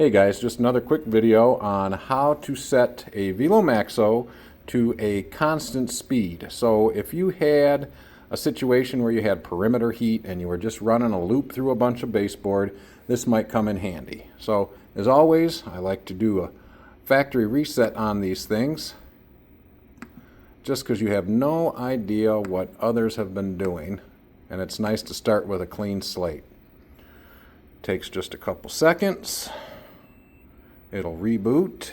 Hey guys, just another quick video on how to set a Wilo Maxo to a constant speed. So if you had a situation where you had perimeter heat and you were just running a loop through a bunch of baseboard, this might come in handy. So as always, I like to do a factory reset on these things just because you have no idea what others have been doing, and it's nice to start with a clean slate. Takes just a couple seconds. It'll reboot.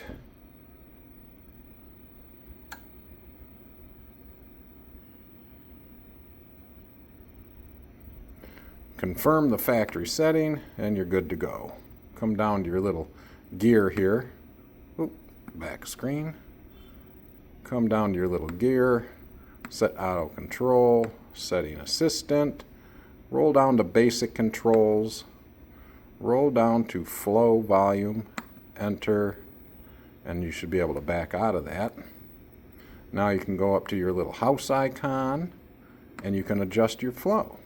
Confirm the factory setting and you're good to go. Come down to your little gear here. Oop, back screen. Come down to your little gear. Set auto control. Setting assistant. Roll down to basic controls. Roll down to flow volume. Enter, and you should be able to back out of that. Now you can go up to your little house icon and you can adjust your flow.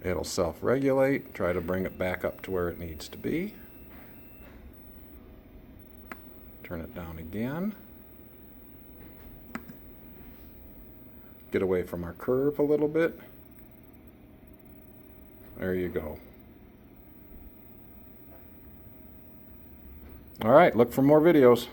It'll self-regulate. Try to bring it back up to where it needs to be. Turn it down again. Get away from our curve a little bit. There you go. All right, look for more videos.